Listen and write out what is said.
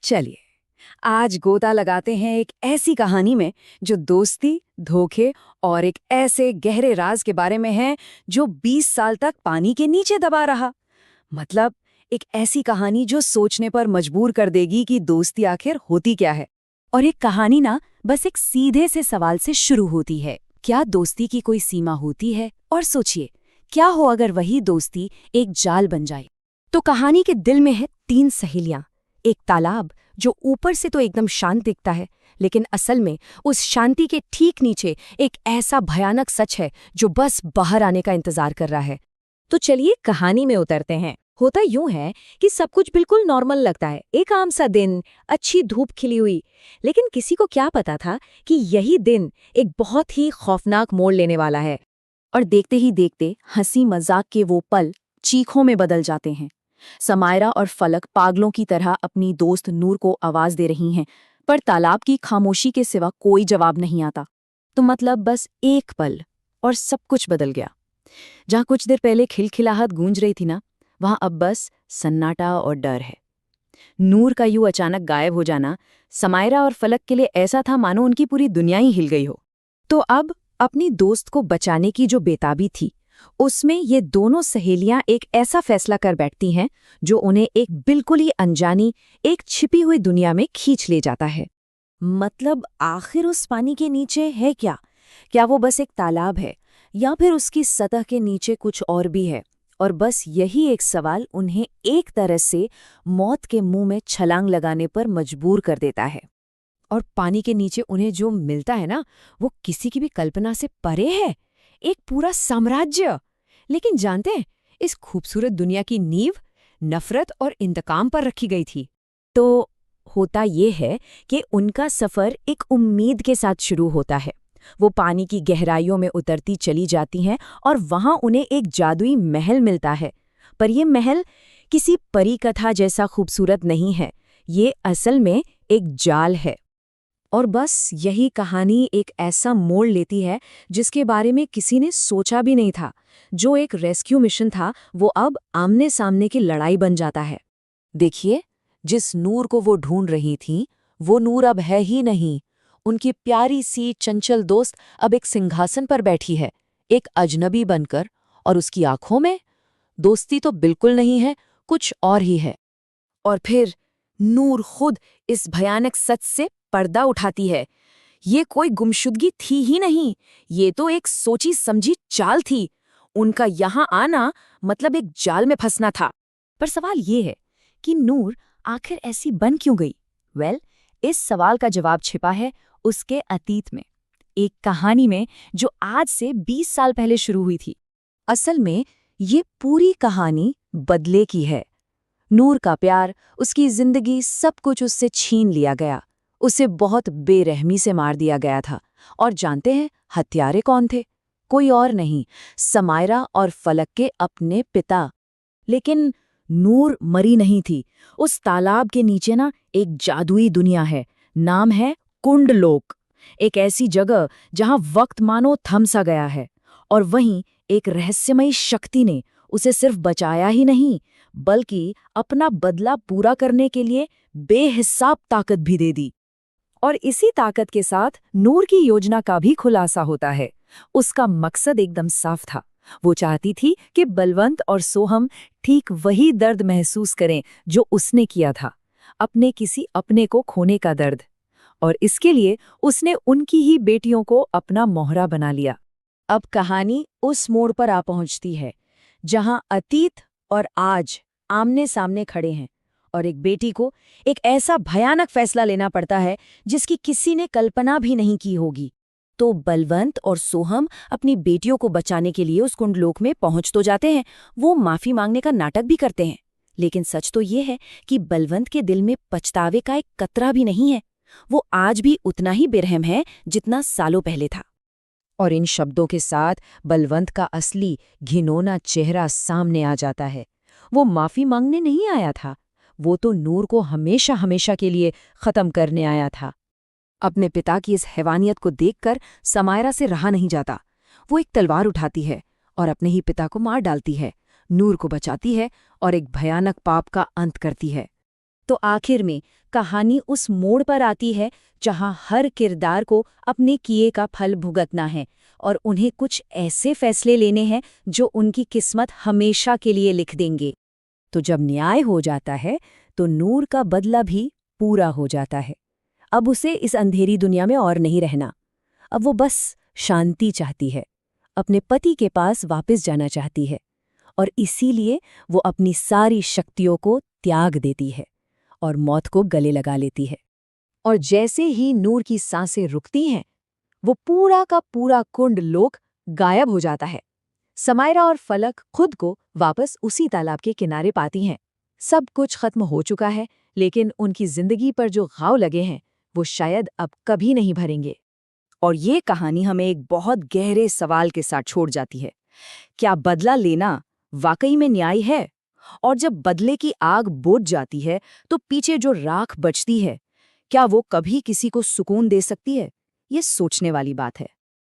चलिए आज गोता लगाते हैं एक ऐसी कहानी में जो दोस्ती, धोखे और एक ऐसे गहरे राज के बारे में है जो 20 साल तक पानी के नीचे दबा रहा। मतलब एक ऐसी कहानी जो सोचने पर मजबूर कर देगी कि दोस्ती आखिर होती क्या है। और एक कहानी ना बस एक सीधे से सवाल से शुरू होती है, क्या दोस्ती की कोई सीमा होती है? और सोचिए, क्या हो अगर वही दोस्ती एक जाल बन जाए। तो कहानी के दिल में है 3 सहेलियां, एक तालाब जो ऊपर से तो एकदम शांत दिखता है, लेकिन असल में उस शांति के ठीक नीचे एक ऐसा भयानक सच है जो बस बाहर आने का इंतजार कर रहा है। तो चलिए कहानी में उतरते हैं। होता यूं है कि सब कुछ बिल्कुल नॉर्मल लगता है, एक आम सा दिन, अच्छी धूप खिली हुई। लेकिन किसी को क्या पता था कि यही दिन एक बहुत ही खौफनाक मोड़ लेने वाला है। और देखते ही देखते हंसी मजाक के वो पल चीखों में बदल जाते हैं। समायरा और फलक पागलों की तरह अपनी दोस्त नूर को आवाज दे रही हैं, पर तालाब की खामोशी के सिवा कोई जवाब नहीं आता। तो मतलब बस एक पल और सब कुछ बदल गया। जहां कुछ देर पहले खिलखिलाहट गूंज रही थी ना, वहां अब बस सन्नाटा और डर है। नूर का यूं अचानक गायब हो जाना समायरा और फलक के लिए ऐसा था मानो उनकी पूरी दुनिया ही हिल गई हो। तो अब अपनी दोस्त को बचाने की जो बेताबी थी, उसमें ये दोनों सहेलियां एक ऐसा फैसला कर बैठती हैं जो उन्हें एक बिल्कुल ही अनजानी, एक छिपी हुई दुनिया में खींच ले जाता है। मतलब आखिर उस पानी के नीचे है क्या? क्या वो बस एक तालाब है, या फिर उसकी सतह के नीचे कुछ और भी है? और बस यही एक सवाल उन्हें एक तरह से मौत के मुंह में छलांग लगाने पर मजबूर कर देता है। और पानी के नीचे उन्हें जो मिलता है ना, वो किसी की भी कल्पना से परे है, एक पूरा साम्राज्य। लेकिन जानते हैं, इस खूबसूरत दुनिया की नींव नफरत और इंतकाम पर रखी गई थी। तो होता ये है कि उनका सफर एक उम्मीद के साथ शुरू होता है। वो पानी की गहराइयों में उतरती चली जाती हैं और वहां उन्हें एक जादुई महल मिलता है। पर यह महल किसी परी कथा जैसा खूबसूरत नहीं है, ये असल में एक जाल है। और बस यही कहानी एक ऐसा मोड़ लेती है जिसके बारे में किसी ने सोचा भी नहीं था। जो एक रेस्क्यू मिशन था, वो अब आमने सामने की लड़ाई बन जाता है। देखिए, जिस नूर को वो ढूंढ रही थीं, वो नूर अब है ही नहीं। उनकी प्यारी सी चंचल दोस्त अब एक सिंहासन पर बैठी है, एक अजनबी बनकर। और उसकी आंखों में दोस्ती तो बिल्कुल नहीं है, कुछ और ही है। और फिर नूर खुद इस भयानक सच से पर्दा उठाती है। ये कोई गुमशुदगी थी ही नहीं, ये तो एक सोची समझी चाल थी। उनका यहां आना मतलब एक जाल में फंसना था। पर सवाल ये है कि नूर आखिर ऐसी बन क्यों गई? इस सवाल का जवाब छिपा है उसके अतीत में, एक कहानी में जो आज से 20 साल पहले शुरू हुई थी। असल में ये पूरी कहानी बदले की है। नूर का प्यार, उसकी जिंदगी, सब कुछ उससे छीन लिया गया। उसे बहुत बेरहमी से मार दिया गया था। और जानते हैं हत्यारे कौन थे? कोई और नहीं, समायरा और फलक के अपने पिता। लेकिन नूर मरी नहीं थी। उस तालाब के नीचे ना एक जादुई दुनिया है, नाम है कुंडलोक। एक ऐसी जगह जहां वक्त मानो थम सा गया है। और वहीं एक रहस्यमयी शक्ति ने उसे सिर्फ बचाया ही नहीं, बल्कि अपना बदला पूरा करने के लिए बेहिसाब ताकत भी दे दी। और इसी ताकत के साथ नूर की योजना का भी खुलासा होता है। उसका मकसद एकदम साफ था। वो चाहती थी कि बलवंत और सोहम ठीक वही दर्द महसूस करें जो उसने किया था, अपने किसी अपने को खोने का दर्द। और इसके लिए उसने उनकी ही बेटियों को अपना मोहरा बना लिया। अब कहानी उस मोड़ पर आ पहुंचती है जहां अतीत और आज आमने सामने खड़े हैं, और एक बेटी को एक ऐसा भयानक फैसला लेना पड़ता है जिसकी किसी ने कल्पना भी नहीं की होगी। तो बलवंत और सोहम अपनी बेटियों को बचाने के लिए उस कुंडलोक में पहुंच तो जाते हैं। वो माफी मांगने का नाटक भी करते हैं। लेकिन सच तो ये है कि बलवंत के दिल में पछतावे का एक कतरा भी नहीं है। वो आज भी उतना ही बेरहम है जितना सालों पहले था। और इन शब्दों के साथ बलवंत का असली घिनौना चेहरा सामने आ जाता है। वो माफी मांगने नहीं आया था, वो तो नूर को हमेशा हमेशा के लिए खत्म करने आया था। अपने पिता की इस हैवानियत को देखकर समायरा से रहा नहीं जाता। वो एक तलवार उठाती है और अपने ही पिता को मार डालती है, नूर को बचाती है और एक भयानक पाप का अंत करती है। तो आखिर में कहानी उस मोड़ पर आती है जहां हर किरदार को अपने किए का फल भुगतना है और उन्हें कुछ ऐसे फैसले लेने हैं जो उनकी किस्मत हमेशा के लिए लिख देंगे। तो जब न्याय हो जाता है तो नूर का बदला भी पूरा हो जाता है। अब उसे इस अंधेरी दुनिया में और नहीं रहना। अब वो बस शांति चाहती है, अपने पति के पास वापस जाना चाहती है, और इसीलिए वो अपनी सारी शक्तियों को त्याग देती है और मौत को गले लगा लेती है। और जैसे ही नूर की सांसें रुकती हैं, वो पूरा का पूरा कुंड लोक गायब हो जाता है। समायरा और फलक खुद को वापस उसी तालाब के किनारे पाती हैं। सब कुछ खत्म हो चुका है, लेकिन उनकी जिंदगी पर जो घाव लगे हैं वो शायद अब कभी नहीं भरेंगे। और ये कहानी हमें एक बहुत गहरे सवाल के साथ छोड़ जाती है। क्या बदला लेना वाकई में न्याय है? और जब बदले की आग बुझ जाती है तो पीछे जो राख बचती है, क्या वो कभी किसी को सुकून दे सकती है? ये सोचने वाली बात है।